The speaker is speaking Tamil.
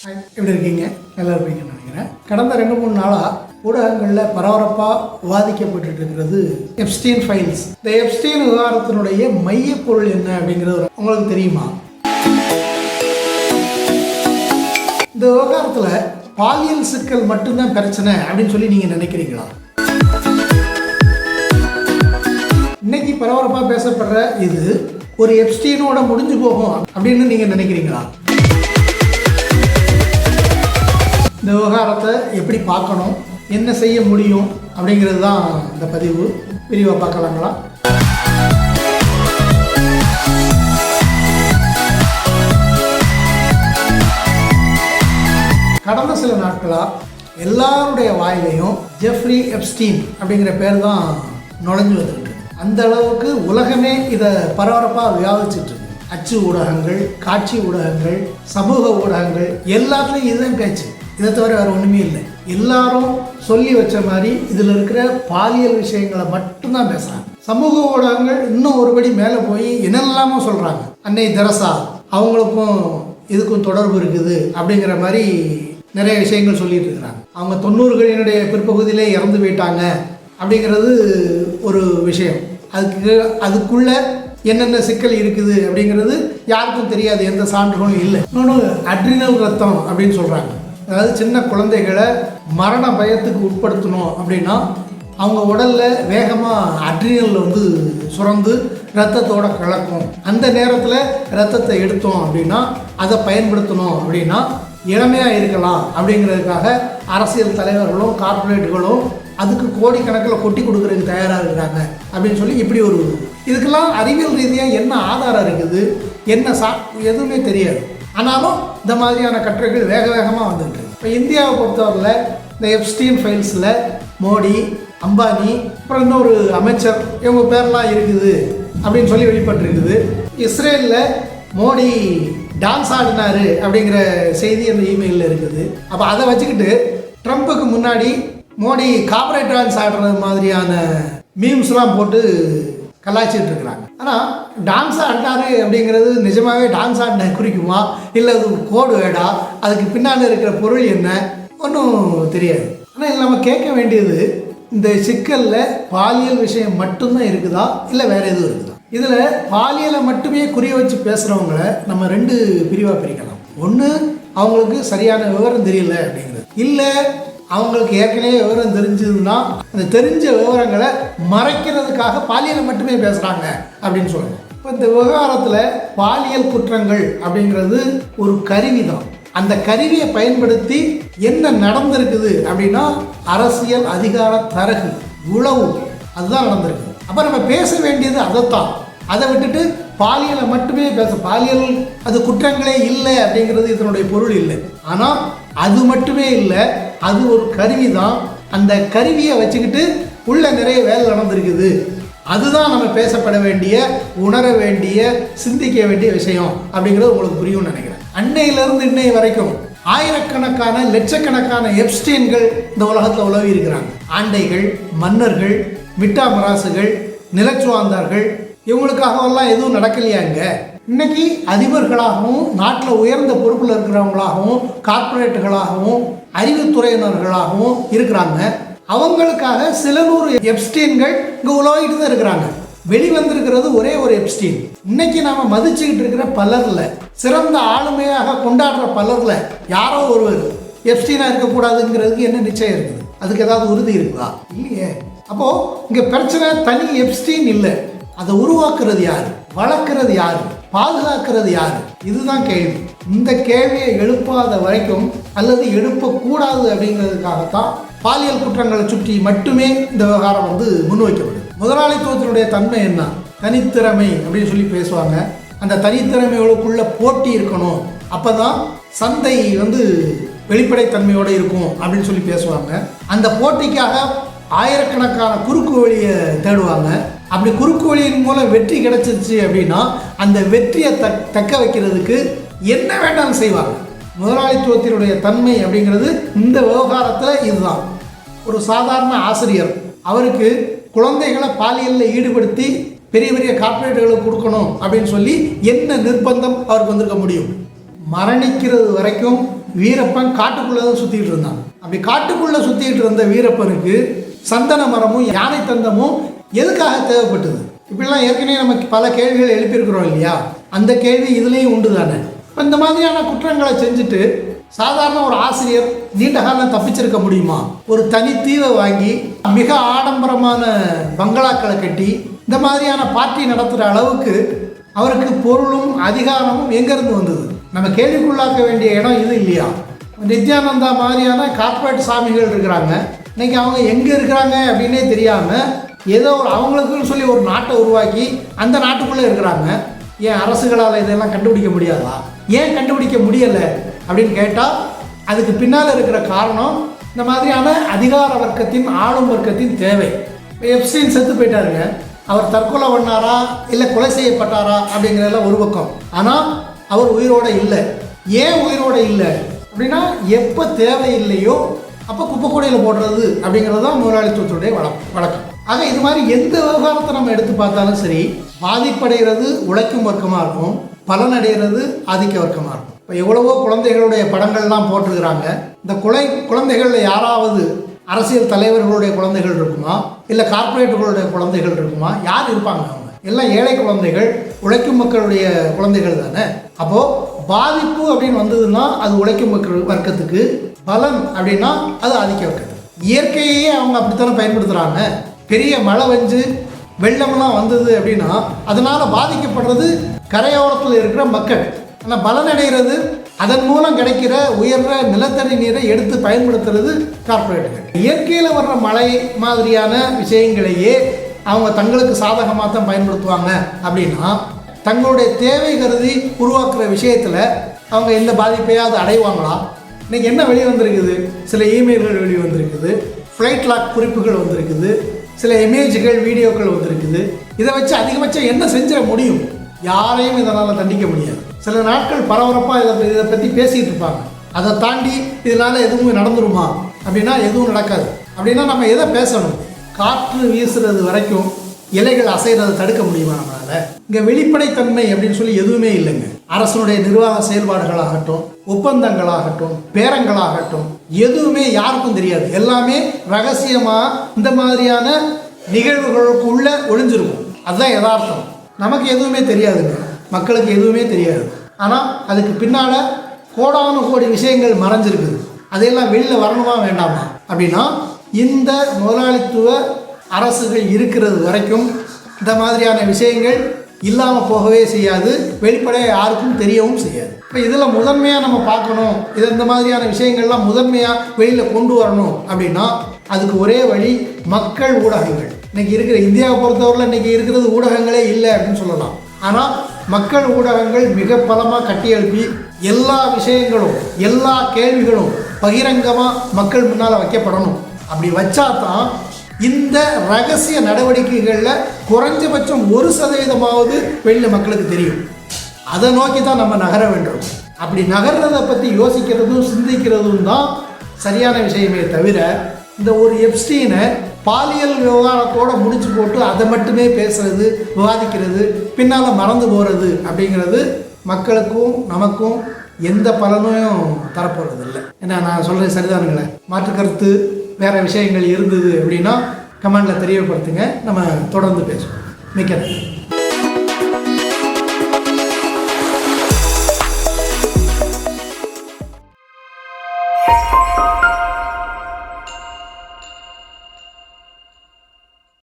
எப்படி இருக்கீங்க? நல்லா இருப்பீங்கன்னு நினைக்கிறேன். கடந்த 2-3 நாளாக ஊடகங்களில் பரபரப்பாக விவாதிக்கப்பட்டு இருக்கிறது எப்ஸ்டீன் ஃபைல்ஸ். இந்த எப்ஸ்டீன் விவகாரத்தினுடைய மையப்பொருள் என்ன அப்படிங்கிறது உங்களுக்கு தெரியுமா? இந்த விவகாரத்தில் பாலியல் சிக்கல் மட்டும்தான் பிரச்சனை அப்படின்னு சொல்லி நீங்கள் நினைக்கிறீங்களா? இன்னைக்கு பரபரப்பாக பேசப்படுற இது ஒரு எப்ஸ்டீனோட முடிஞ்சு போகும் அப்படின்னு நீங்கள் நினைக்கிறீங்களா? இந்த விவகாரத்தை எப்படி பார்க்கணும், என்ன செய்ய முடியும் அப்படிங்கிறது தான் இந்த பதிவு. விரிவாக பார்க்கலாங்களா? கடந்த சில நாட்களாக எல்லாருடைய வாயிலையும் ஜெஃப்ரி எப்ஸ்டீன் அப்படிங்கிற பேர் தான் நுழைஞ்சு வந்துருக்கு. அந்த அளவுக்கு உலகமே இதை பரபரப்பாக விவாதிச்சுட்டு இருக்கு. அச்சு ஊடகங்கள், காட்சி ஊடகங்கள், சமூக ஊடகங்கள் எல்லாத்துலேயும் இதுதான் பேச்சு. இதை தவிர வேறு ஒன்றுமே இல்லை. எல்லாரும் சொல்லி வச்ச மாதிரி இதில் இருக்கிற பாலியல் விஷயங்களை மட்டும்தான் பேசுகிறாங்க. சமூக ஊடகங்கள் இன்னும் ஒருபடி மேலே போய் என்னெல்லாமோ சொல்கிறாங்க. அன்னை தெரசா அவங்களுக்கும் இதுக்கும் தொடர்பு இருக்குது அப்படிங்கிற மாதிரி நிறைய விஷயங்கள் சொல்லிட்டு இருக்கிறாங்க. அவங்க 90களினுடைய பிற்பகுதியிலே இறந்து போயிட்டாங்க அப்படிங்கிறது ஒரு விஷயம். அதுக்குள்ள என்னென்ன சிக்கல் இருக்குது அப்படிங்கிறது யாருக்கும் தெரியாது, எந்த சான்றுகளும் இல்லை. இன்னொன்று அட்ரினல் ரத்தம் அப்படின்னு சொல்கிறாங்க. அதாவது சின்ன குழந்தைகளை மரண பயத்துக்கு உட்படுத்தணும் அப்படின்னா அவங்க உடலில் வேகமாக அட்ரினல் சுரந்து ரத்தத்தோட கலக்கும். அந்த நேரத்தில் ரத்தத்தை எடுத்தோம் அப்படின்னா அதை பயன்படுத்தணும் அப்படின்னா இளமையாக இருக்கலாம் அப்படிங்கிறதுக்காக அரசியல் தலைவர்களும் கார்ப்பரேட்டுகளும் அதுக்கு கோடிக்கணக்கில் கொட்டி கொடுக்குறதுக்கு தயாராக இருக்கிறாங்க அப்படின்னு சொல்லி இப்படி ஒரு இதுக்கெல்லாம் அறிவியல் ரீதியாக என்ன ஆதாரம் இருக்குது, என்ன எதுவுமே தெரியாது. ஆனாலும் இந்த மாதிரியான கட்டுரைகள் வேக வேகமாக வந்துருக்கு. இப்போ இந்தியாவை பொறுத்தவரையில் இந்த எப்ஸ்டீன் ஃபைல்ஸில் மோடி, அம்பானி, அப்புறம் இன்னொரு அமைச்சர் இவங்க பேர்லாம் இருக்குது அப்படின்னு சொல்லி வெளிப்பட்டிருக்குது. இஸ்ரேலில் மோடி டான்ஸ் ஆடினார் அப்படிங்கிற செய்தி அந்த இமெயிலில் இருக்குது. அப்போ அதை வச்சுக்கிட்டு ட்ரம்ப்புக்கு முன்னாடி மோடி கார்ப்பரேட் டான்ஸ் ஆடுறது மாதிரியான மீம்ஸ்லாம் போட்டு கலாய்ச்சிட்டு இருக்கிறாங்க. ஆனால் டான்ஸ் ஆடினாரு அப்படிங்கிறது நிஜமாகவே டான்ஸ் ஆடின குறிக்குமா, இல்லை அது கோடு வேடா, அதுக்கு பின்னால் இருக்கிற பொருள் என்ன, ஒன்றும் தெரியாது. ஆனால் இதில் நம்ம கேட்க வேண்டியது, இந்த சிக்கலில் பாலியல் விஷயம் மட்டும்தான் இருக்குதா இல்லை வேற எதுவும் இருக்குதா? இதில் பாலியலை மட்டுமே குறிய வச்சு பேசுகிறவங்கள நம்ம 2 பிரிவாக பிரிக்கலாம். ஒன்று, அவங்களுக்கு சரியான விவரம் தெரியல அப்படிங்கிறது. இல்லை, அவங்களுக்கு ஏற்கனவே விவரம் தெரிஞ்சதுன்னா அந்த தெரிஞ்ச விவரங்களை மறைக்கிறதுக்காக பாலியலை மட்டுமே பேசுகிறாங்க அப்படின்னு சொல்லணும். இப்போ இந்த விவகாரத்தில் பாலியல் குற்றங்கள் அப்படிங்கிறது ஒரு கருவி தான். அந்த கருவியை பயன்படுத்தி என்ன நடந்திருக்குது அப்படின்னா அரசியல் அதிகார தரகு, உளவு, அதுதான் நடந்திருக்கு. அப்போ நம்ம பேச வேண்டியது அதைத்தான். அதை விட்டுட்டு பாலியலை மட்டுமே பாலியல் அது குற்றங்களே இல்லை அப்படிங்கிறது இதனுடைய பொருள் இல்லை. ஆனால் அது மட்டுமே இல்லை, அது ஒரு கருவி தான். அந்த கருவியை வச்சுக்கிட்டு உள்ள நிறைய வேலை நடந்திருக்குது. அதுதான் நம்ம பேசப்பட வேண்டிய, உணர வேண்டிய, சிந்திக்க வேண்டிய விஷயம் அப்படிங்கிறது உங்களுக்கு புரியும்னு நினைக்கிறேன். அன்னையிலிருந்து இன்னை வரைக்கும் ஆயிரக்கணக்கான லட்சக்கணக்கான எப்ஸ்டீன்கள் இந்த உலகத்தில் உலவி இருக்கிறாங்க. ஆண்டைகள், மன்னர்கள், மிட்டாமராசுகள், நிலச்சுவாந்தார்கள், இவங்களுக்காகவெல்லாம் எதுவும் நடக்கலையாங்க. இன்னைக்கு அதிபர்களாகவும் நாட்டில் உயர்ந்த பொறுப்பில் இருக்கிறவங்களாகவும் கார்ப்பரேட்டுகளாகவும் அறிவுத்துறையினர்களாகவும் இருக்கிறாங்க. அவங்களுக்காக சில 100 எப்ஸ்டீன்கள் இங்கே உலகிட்டு தான் இருக்கிறாங்க. வெளிவந்திருக்கிறது ஒரே ஒரு எப்ஸ்டீன். இன்னைக்கு நாம் மதிச்சுக்கிட்டு இருக்கிற பலரில், சிறந்த ஆளுமையாக கொண்டாடுற பலரில் யாரோ ஒருவர் எப்ஸ்டீனாக இருக்கக்கூடாதுங்கிறதுக்கு என்ன நிச்சயம் இருக்குது? அதுக்கு ஏதாவது உறுதி இருக்குதா? இல்லையே. அப்போது இங்கே பிரச்சனை தனி எப்ஸ்டீன் இல்லை. அதை உருவாக்குறது யார், வளர்க்குறது யார், பாதுகாக்கிறது யார்? இதுதான் கேள்வி. இந்த கேள்வியை எழுப்பாத வரைக்கும் அல்லது எழுப்பக்கூடாது அப்படிங்கிறதுக்காகத்தான் பாலியல் குற்றங்களை சுற்றி மட்டுமே இந்த விவகாரம் முன்வைக்கப்படுது. முதலாளித்துவத்தினுடைய தன்மை என்ன? தனித்திறமை அப்படின்னு சொல்லி பேசுவாங்க. அந்த தனித்திறமைகளுக்குள்ள போட்டி இருக்கணும், அப்போ தான் சந்தை வெளிப்படைத்தன்மையோடு இருக்கும் அப்படின்னு சொல்லி பேசுவாங்க. அந்த போட்டிக்காக ஆயிரக்கணக்கான குறுக்கு வழியை தேடுவாங்க. அப்படி குறுக்கு வழியின் மூலம் வெற்றி கிடைச்சிருச்சு அப்படின்னா அந்த வெற்றியை தக்க வைக்கிறதுக்கு என்ன வேண்டாலும் செய்வாங்க. முதலாளித்துவத்தினுடைய தன்மை அப்படிங்கிறது இந்த விவகாரத்தில் இதுதான். ஒரு சாதாரண ஆசிரியர், அவருக்கு குழந்தைகளை பாலியலில் ஈடுபடுத்தி பெரிய பெரிய கார்ப்பரேட்டுகளுக்கு கொடுக்கணும் அப்படின்னு சொல்லி என்ன நிர்பந்தம் அவருக்கு வந்திருக்க முடியும்? மரணிக்கிறது வரைக்கும் வீரப்பன் காட்டுக்குள்ளே தான் சுற்றிட்டு இருந்தான். அப்படி காட்டுக்குள்ளே சுற்றிட்டு இருந்த வீரப்பனுக்கு சந்தன மரமும் யானை தந்தமும் எதுக்காக தேவைப்பட்டது? இப்படிலாம் ஏற்கனவே நமக்கு பல கேள்விகள் எழுப்பியிருக்கிறோம் இல்லையா? அந்த கேள்வி இதுலேயும் உண்டு தானே. இப்போ இந்த மாதிரியான குற்றங்களை செஞ்சுட்டு சாதாரண ஒரு ஆசிரியர் நீண்ட காலம் தப்பிச்சிருக்க முடியுமா? ஒரு தனி தீவை வாங்கி மிக ஆடம்பரமான பங்களாக்களை கட்டி இந்த மாதிரியான பார்ட்டி நடத்துகிற அளவுக்கு அவருக்கு பொருளும் அதிகாரமும் எங்கேருந்து வந்தது? நம்ம கேள்விக்குள்ளாக்க வேண்டிய இடம் இது இல்லையா? நித்யானந்தா மாதிரியான கார்ப்பரேட் சாமிகள் இருக்கிறாங்க. இன்றைக்கி அவங்க எங்கே இருக்கிறாங்க அப்படின்னே தெரியாமல் ஏதோ ஒரு அவங்களுக்குன்னு சொல்லி ஒரு நாட்டை உருவாக்கி அந்த நாட்டுக்குள்ளே இருக்கிறாங்க. ஏன் அரசுகளால் இதெல்லாம் கண்டுபிடிக்க முடியாதா? ஏன் கண்டுபிடிக்க முடியலை அப்படின்னு கேட்டால் அதுக்கு பின்னால் இருக்கிற காரணம் இந்த மாதிரியான அதிகார வர்க்கத்தின் ஆளும் வர்க்கத்தின் தேவை. எப்ஸ்டீன் செத்து போயிட்டாருங்க. அவர் தற்கொலை பண்ணாரா இல்லை கொலை செய்யப்பட்டாரா அப்படிங்கிறதெல்லாம் ஒரு பக்கம். ஆனால் அவர் உயிரோடு இல்லை. ஏன் உயிரோடு இல்லை அப்படின்னா எப்போ தேவையில்லையோ அப்போ குப்பைக்கூடையில் போடுறது அப்படிங்கிறது தான் முதலாளித்துவத்துடைய வழக்கம். ஆக இது மாதிரி எந்த விவகாரத்தை நம்ம எடுத்து பார்த்தாலும் சரி, பாதிப்படைகிறது உழைக்கும் வர்க்கமாக இருக்கும், பலனடைகிறது ஆதிக்க வர்க்கமாக இருக்கும். இப்போ எவ்வளவோ குழந்தைகளுடைய படங்கள்லாம் போட்டிருக்கிறாங்க. இந்த குழந்தைகளில் யாராவது அரசியல் தலைவர்களுடைய குழந்தைகள் இருக்குமா, இல்லை கார்ப்பரேட்டுகளுடைய குழந்தைகள் இருக்குமா? யார் இருப்பாங்க? அவங்க எல்லாம் ஏழை குழந்தைகள், உழைக்கும் மக்களுடைய குழந்தைகள் தானே. அப்போது பாதிப்பு அப்படின்னு வந்ததுன்னா அது உழைக்கும் மக்கள் வர்க்கத்துக்கு, பலன் அப்படின்னா அது ஆதிக்க வர்க்கத்துக்கு. இயற்கையே அவங்க அப்படித்தானே பயன்படுத்துகிறாங்க. பெரிய மழை வெஞ்சு வெள்ளமெல்லாம் வந்தது அப்படின்னா அதனால் பாதிக்கப்படுறது கரையோரத்தில் இருக்கிற மக்கள். ஆனால் பலனடைகிறது அதன் மூலம் கிடைக்கிற உயர்ற நிலத்தடி நீரை எடுத்து பயன்படுத்துறது கார்ப்பரேட்டுகள். இயற்கையில் வர்ற மழை மாதிரியான விஷயங்களையே அவங்க தங்களுக்கு சாதகமாக தான் பயன்படுத்துவாங்க அப்படின்னா தங்களுடைய தேவை கருதி உருவாக்குற விஷயத்தில் அவங்க எந்த பாதிப்பையாவது அடைவாங்களா? இன்றைக்கி என்ன வெளியே வந்திருக்குது? சில இமெயில்கள் வெளியே வந்திருக்குது, ஃப்ளைட் லாக் குறிப்புகள் வந்திருக்குது, சில இமேஜுகள் வீடியோக்கள் வந்திருக்குது. இதை வச்சு அதிகபட்சம் என்ன செஞ்சிட முடியும்? யாரையும் இதனால் தண்டிக்க முடியாது. சில நாட்கள் பரபரப்பாக இதை பற்றி பேசிகிட்டு இருப்பாங்க. அதை தாண்டி இதனால் எதுவும் நடந்துருமா அப்படின்னா எதுவும் நடக்காது. அப்படின்னா நம்ம எதை பேசணும்? காற்று வீசுறது வரைக்கும் இலைகள் அசைறதை தடுக்க முடியுமா நம்மளால்? இங்கே வெளிப்படைத்தன்மை அப்படின்னு சொல்லி எதுவுமே இல்லைங்க. அரசனுடைய நிர்வாக செயல்பாடுகளாகட்டும், ஒப்பந்தங்களாகட்டும், பேரங்களாகட்டும் எதுவுமே யாருக்கும் தெரியாது. எல்லாமே ரகசியமாக இந்த மாதிரியான நிகழ்வுகளுக்குள்ள ஒளிஞ்சிருக்கும். அதுதான் யதார்த்தம். நமக்கு எதுவுமே தெரியாதுங்க, மக்களுக்கு எதுவுமே தெரியாது. ஆனால் அதுக்கு பின்னால் கோடானு கோடி விஷயங்கள் மறைஞ்சிருக்குது. அதையெல்லாம் வெளியில் வரணுமா வேண்டாமா அப்படின்னா இந்த முதலாளித்துவ அரசுகள் இருக்கிறது வரைக்கும் இந்த மாதிரியான விஷயங்கள் இல்லாமல் போகவே செய்யாது. வெளிப்படையாக யாருக்கும் தெரியவும் செய்யாது. இப்போ இதில் முதன்மையாக நம்ம பார்க்கணும், இந்த மாதிரியான விஷயங்கள்லாம் முதன்மையாக வெளியில் கொண்டு வரணும் அப்படின்னா அதுக்கு ஒரே வழி மக்கள் ஊடகங்கள். இன்றைக்கி இருக்கிற இந்தியாவை பொறுத்தவரையில் இன்றைக்கி இருக்கிறது ஊடகங்களே இல்லை அப்படின்னு சொல்லலாம். ஆனால் மக்கள் ஊடகங்கள் மிக பலமாக கட்டி எழுப்பி எல்லா விஷயங்களும் எல்லா கேள்விகளும் பகிரங்கமாக மக்கள் முன்னால் வைக்கப்படணும். அப்படி வச்சா தான் இந்த ரகசிய நடவடிக்கைகளில் குறைஞ்சபட்சம் 1% வெளியில் மக்களுக்கு தெரியும். அதை நோக்கி தான் நம்ம நகர வேண்டும். அப்படி நகர்றதை பற்றி யோசிக்கிறதும் சிந்திக்கிறதும் தான் சரியான விஷயமே தவிர இந்த ஒரு எப்ஸ்டீனை பாலியல் விவகாரத்தோடு முடிச்சு போட்டு அதை மட்டுமே பேசுறது, விவாதிக்கிறது, பின்னால் மறந்து போகிறது அப்படிங்கிறது மக்களுக்கும் நமக்கும் எந்த பலனும் தரப்போகிறது இல்லை. ஏன்னா நான் சொல்கிறது சரிதானுங்களே. மாற்று கருத்து வேறு விஷயங்கள் இருந்தது அப்படின்னா கமெண்டில் தெரியப்படுத்துங்க. நம்ம தொடர்ந்து பேசுவோம். மிக்க நன்றி.